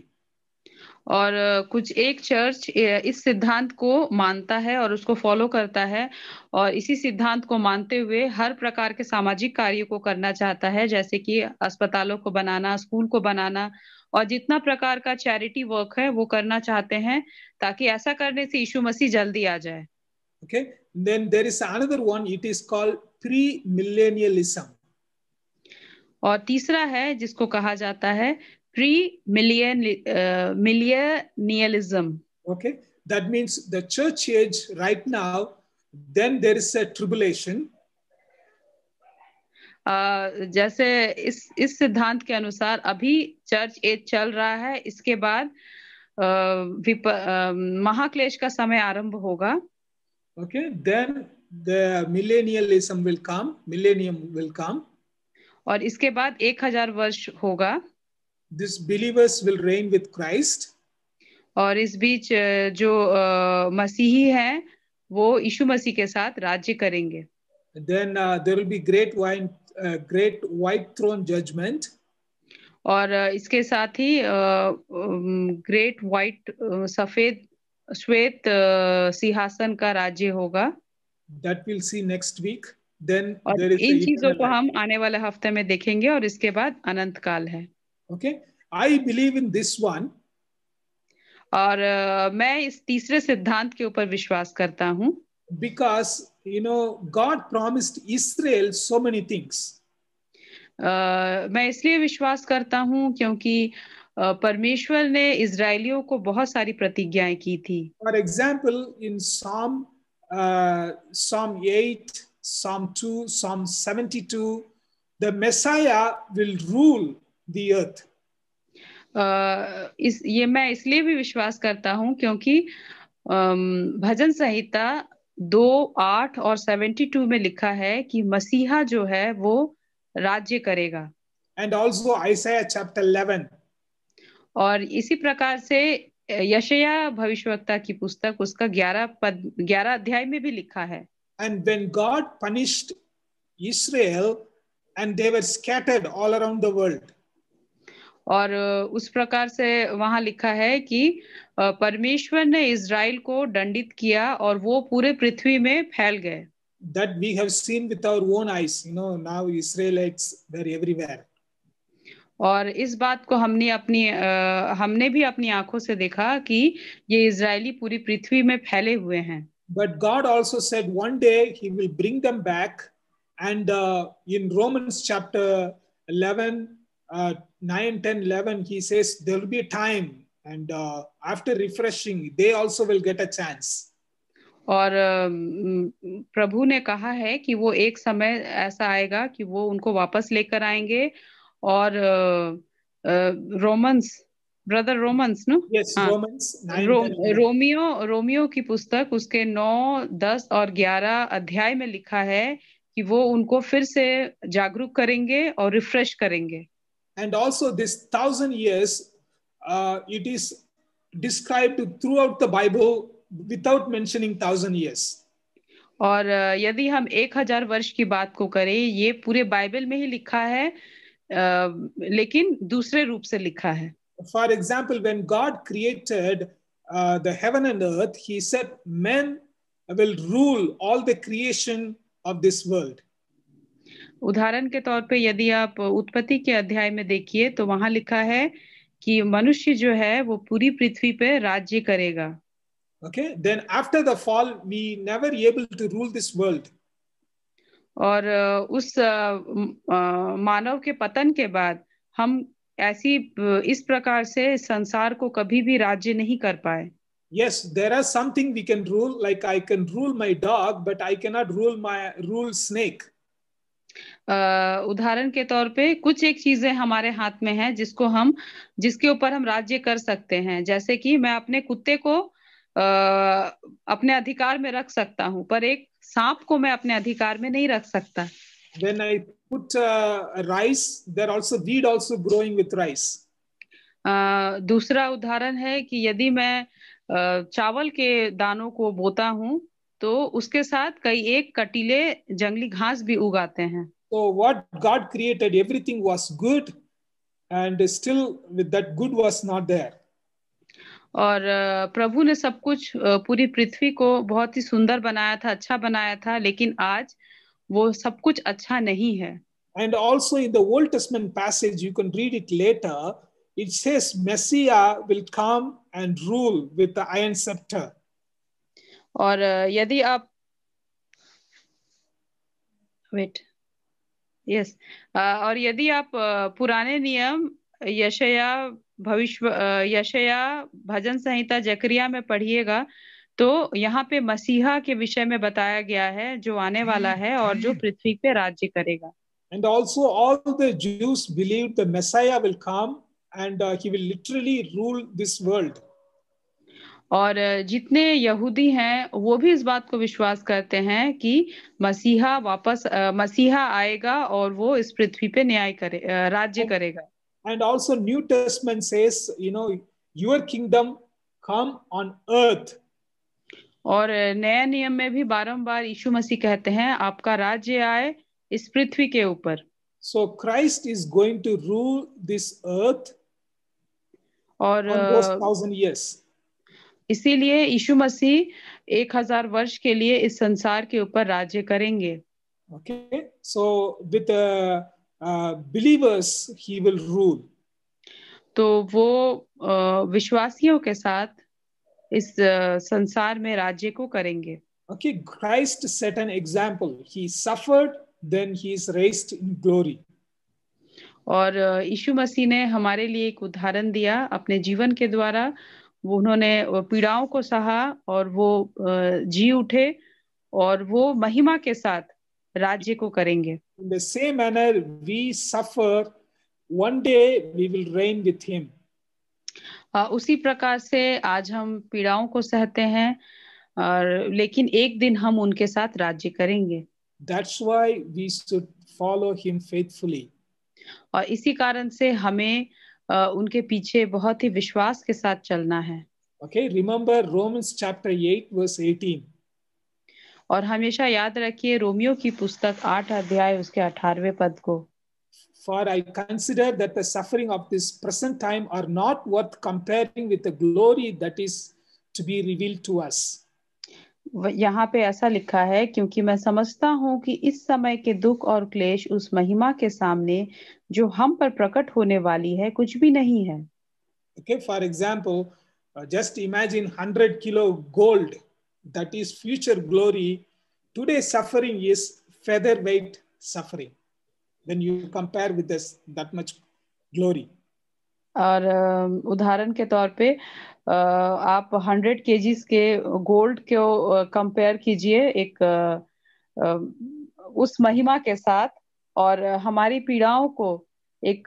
और कुछ एक चर्च इस सिद्धांत को मानता है और उसको फॉलो करता है, और इसी सिद्धांत को मानते हुए हर प्रकार के सामाजिक कार्यों को करना चाहता है, जैसे कि अस्पतालों को बनाना, स्कूल को बनाना, और जितना प्रकार का चैरिटी वर्क है वो करना चाहते हैं, ताकि ऐसा करने से यीशु मसीह जल्दी आ जाए। Okay, then there is another one, it is called pre-millennialism. और तीसरा है जिसको कहा जाता है millennialism. Okay, that means the church age right now, then there is a tribulation. जैसे इस सिद्धांत के अनुसार अभी चर्च एज चल रहा है, इसके बाद महाक्लेश का समय आरंभ होगा। Okay, then the millennialism will come, millennium will come. और इसके बाद 1000 वर्ष होगा। These believers will reign with Christ. और इस बीच जो मसीही हैं वो यीशु मसीह के साथ राज्य करेंगे। Then there will be great white throne judgment. और इसके साथ ही ग्रेट व्हाइट सफेद श्वेत सिंहासन का राज्य होगा। That we'll see next week. Then और there is इन the चीजों को eternal हम life. आने वाले हफ्ते में देखेंगे, और इसके बाद अनंत काल है। Okay, I believe in this one. और मैं इस तीसरे सिद्धांत के ऊपर विश्वास करता हूँ, because God promised Israel so many things. मैं इसलिए विश्वास करता हूँ क्योंकि परमेश्वर ने इजरायलियों को बहुत सारी प्रतिज्ञाएं की थी। For example, in Psalm 8, Psalm 2, Psalm 72, the Messiah will rule the earth. ये मैं इसलिए भी विश्वास करता हूँ क्योंकि भजन संहिता 2, 8 और 72 में लिखा है कि मसीहा जो है वो राज्य करेगा। And also Isaiah chapter 11. और इसी प्रकार से यशायाह भविष्यवक्ता की पुस्तक उसका 11 अध्याय में भी लिखा है। And when God punished Israel and they were scattered all around the world. और उस प्रकार से वहां लिखा है कि परमेश्वर ने इजराइल को दंडित किया और वो पूरे पृथ्वी में फैल गए। That we have seen with our own eyes. Now Israelites were everywhere. और इस बात को हमने भी अपनी आंखों से देखा कि ये इजरायली पूरी पृथ्वी में फैले हुए हैं। But God also said one day He will bring them back. And in Romans chapter 11, 9, 10, 11, He says there will be a time, and after refreshing, they also will get a chance. और प्रभु ने कहा है कि वो एक समय ऐसा आएगा कि वो उनको वापस लेकर आएंगे। और रोमन्स नो, Yes, Romans 9, 10, 11. रोमियो की पुस्तक उसके 9, 10 और 11 अध्याय में लिखा है कि वो उनको फिर से जागरूक करेंगे और रिफ्रेश करेंगे। And also this 1,000 years, it is described throughout the Bible without mentioning 1,000 years. और यदि हम 1000 वर्ष की बात को करें, ये पूरे बाइबल में ही लिखा है, लेकिन दूसरे रूप से लिखा है। For example, when God created the heaven and earth, He said men will rule all the creation of this world. उदाहरण के तौर पे यदि आप उत्पत्ति के अध्याय में देखिए तो वहां लिखा है कि मनुष्य जो है वो पूरी पृथ्वी पे राज्य करेगा। Okay, then after the fall, we never able to rule this world. और उस मानव के पतन के बाद हम इस प्रकार से संसार को कभी भी राज्य नहीं कर पाए। Yes, there are something we can rule, like I can rule my dog, but I cannot rule snake. उदाहरण के तौर पे कुछ एक चीजें हमारे हाथ में हैं जिसके ऊपर हम राज्य कर सकते हैं, जैसे कि मैं अपने कुत्ते को अपने अधिकार में रख सकता हूँ, पर एक सांप को मैं अपने अधिकार में नहीं रख सकता। When I put rice, there also weed also growing with rice. दूसरा उदाहरण है कि यदि मैं चावल के दानों को बोता हूँ तो उसके साथ कई एक कटीले जंगली घास भी उगाते हैं। So what God created, everything was good, and still with that good was not there. और प्रभु ने सब कुछ पूरी पृथ्वी को बहुत ही सुंदर बनाया था, अच्छा बनाया था, लेकिन आज वो सब कुछ अच्छा नहीं है। And also in the Old Testament passage, you can read it later, it says Messiah will come and rule with the iron scepter. और यदि आप वेट यस और यदि आप पुराने नियम यशया यशया भजन संहिता जकरिया में पढ़िएगा, तो यहाँ पे मसीहा के विषय में बताया गया है जो आने वाला है और जो पृथ्वी पे राज्य करेगा। And also all the Jews believed the Messiah will come and he will literally rule this world. और जितने यहूदी हैं वो भी इस बात को विश्वास करते हैं कि मसीहा आएगा और वो इस पृथ्वी पे राज्य करेगा। And also New Testament says, your kingdom come on earth. और नया नियम में भी बारंबार यीशु मसीह कहते हैं आपका राज्य आए इस पृथ्वी के ऊपर। So Christ is going to rule this earth और on those 1,000 years. इसीलिए यीशु मसीह 1000 वर्ष के लिए इस संसार के ऊपर राज्य करेंगे। Okay, so with the believers he will rule. तो वो विश्वासियों के साथ इस संसार में राज्य को करेंगे। Okay, Christ set an example. He suffered, then he is raised in glory. और यीशु मसीह ने हमारे लिए एक उदाहरण दिया अपने जीवन के द्वारा। उन्होंने पीड़ाओं को सहा और वो जी उठे और वो महिमा के साथ राज्य को करेंगे। In the same manner we suffer, one day we will reign with him. उसी प्रकार से आज हम पीड़ाओं को सहते हैं और लेकिन एक दिन हम उनके साथ राज्य करेंगे। That's why we should follow him faithfully. और इसी कारण से हमें उनके पीछे बहुत ही विश्वास के साथ चलना है। Okay, remember Romans chapter 8 verse 18. और हमेशा याद रखिए रोमियो की पुस्तक 8 अध्याय उसके 18वें पद को। For I consider that the suffering of this present time are not worth comparing with the glory that is to be revealed to us. यहाँ पे ऐसा लिखा है क्योंकि मैं समझता हूँ कि इस समय के दुख और क्लेश उस महिमा के सामने जो हम पर प्रकट होने वाली है कुछ भी नहीं है। Okay, for example, just imagine 100 kilo gold, that is future glory. Today's suffering is featherweight suffering when you compare with this that much glory. और उदाहरण के तौर पे आप 100 केजीज के गोल्ड को कंपेयर कीजिए एक उस महिमा के साथ और हमारी पीड़ाओं को एक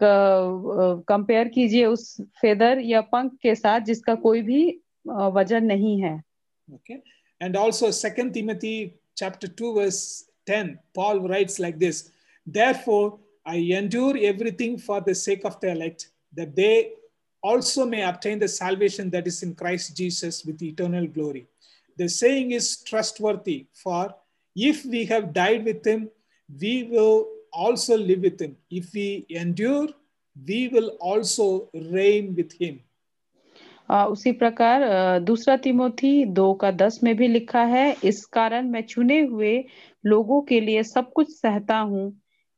कंपेयर कीजिए उस फेदर या पंख के साथ जिसका कोई भी वजन नहीं है। Okay, and also 2 Timothy chapter 2 verse 10, Paul writes like this: therefore I endure everything for the sake of the elect, that they also may obtain the salvation that is in Christ Jesus with eternal glory. The saying is trustworthy, for if we have died with him, we will also live with him. If we endure, we will also reign with him. उसी प्रकार दूसरा तिमोथी 2:10 में भी लिखा है, इस कारण मैं चुने हुए लोगों के लिए सब कुछ सहता हूँ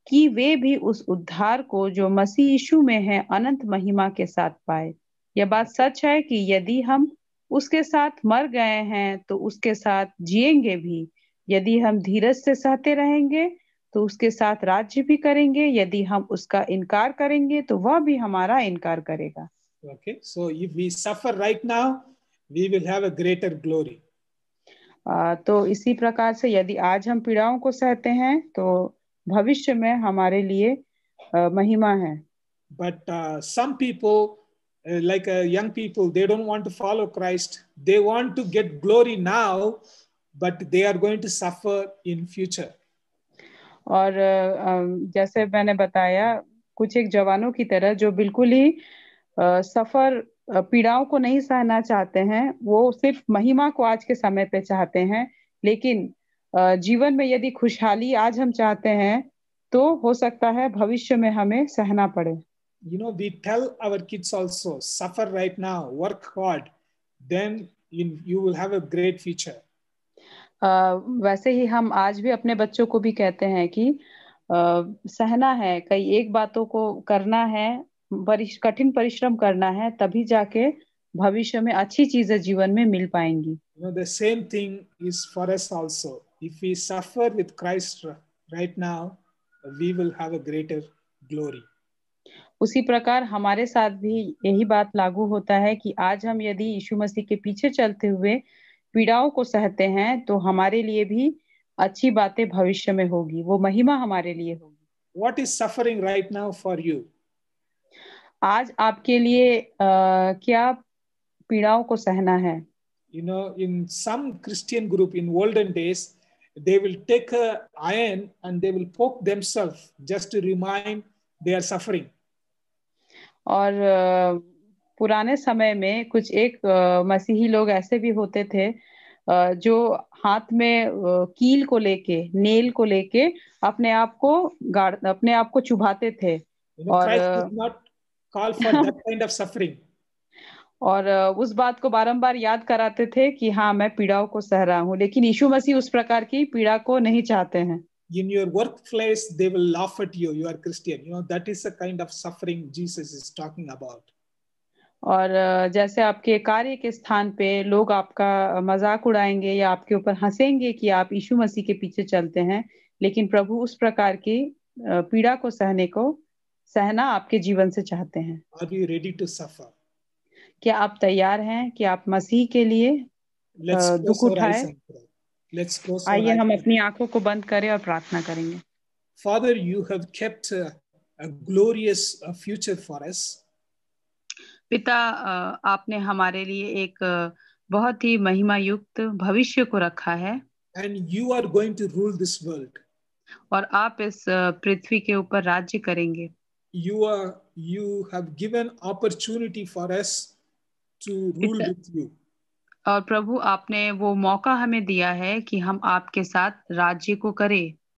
कि वे भी उस उद्धार को जो मसीह यीशु में है अनंत महिमा के साथ पाए। यह बात सच है कि यदि हम उसके साथ मर गए हैं तो उसके साथ जिएंगे भी। यदि हम धीरज से सहते रहेंगे तो उसके साथ राज्य भी करेंगे। यदि हम उसका इनकार करेंगे तो वह भी हमारा इनकार करेगा। Okay, so if we suffer right now, we will have a greater glory. तो इसी प्रकार से यदि आज हम पीड़ाओं को सहते हैं तो भविष्य में हमारे लिए महिमा है। But some people, like young people, they don't want to follow Christ. They want to get glory now, but they are going to suffer in future. और जैसे मैंने बताया कुछ एक जवानों की तरह जो बिल्कुल ही पीड़ाओं को नहीं सहना चाहते हैं, वो सिर्फ महिमा को आज के समय पे चाहते हैं, लेकिन जीवन में यदि खुशहाली आज हम चाहते हैं तो हो सकता है भविष्य में हमें सहना पड़े। You know, we tell our kids also, suffer right now, work hard, then you will have a great future. वैसे ही हम आज भी अपने बच्चों को भी कहते हैं कि सहना है, कई एक बातों को करना है, कठिन परिश्रम करना है, तभी जाके भविष्य में अच्छी चीजें जीवन में मिल पाएंगी। You know, the same thing is for us also. If we suffer with Christ right now, we will have a greater glory. उसी प्रकार हमारे साथ भी यही बात लागू होता है कि आज हम यदि यीशु मसीह के पीछे चलते हुए पीड़ाओं को सहते हैं तो हमारे लिए भी अच्छी बातें भविष्य में होगी, वो महिमा हमारे लिए होगी। What is suffering right now for you? आज आपके लिए क्या पीड़ाओं को सहना है? You know, in some Christian group in olden days, they will take a iron and they will poke themselves just to remind they are suffering. और पुराने समय में कुछ एक मसीही लोग ऐसे भी होते थे जो हाथ में कील को लेके, नेल को लेके अपने आप को चुभाते थे। You know, और Christ did not call for that kind of suffering. और उस बात को बारंबार याद कराते थे कि हाँ, मैं पीड़ाओं को सह रहा हूँ, लेकिन यीशु मसीह उस प्रकार की पीड़ा को नहीं चाहते हैं। In your workplace, they will laugh at you. You are Christian. You know, that is the kind of suffering Jesus is talking about. और जैसे आपके कार्य के स्थान पे लोग आपका मजाक उड़ाएंगे या आपके ऊपर हंसेंगे कि आप यीशु मसीह के पीछे चलते हैं, लेकिन प्रभु उस प्रकार की पीड़ा को सहना आपके जीवन से चाहते हैं। Are you ready to suffer? क्या आप तैयार हैं कि आप मसीह के लिए Let's दुख close our eyes उठाए? and pray. Let's close our आइए eyes. हम अपनी आंखों को बंद करें और प्रार्थना करेंगे। Father, you have kept a glorious future for us. पिता, आपने हमारे लिए एक बहुत ही महिमा युक्त भविष्य को रखा है, And you are going to rule this world. और आप इस पृथ्वी के ऊपर राज्य करेंगे। You have given opportunity for us to rule पिता, with you. और प्रभु, आपने वो मौका हमें दिया है कि हम आपके साथ राज्य को करें।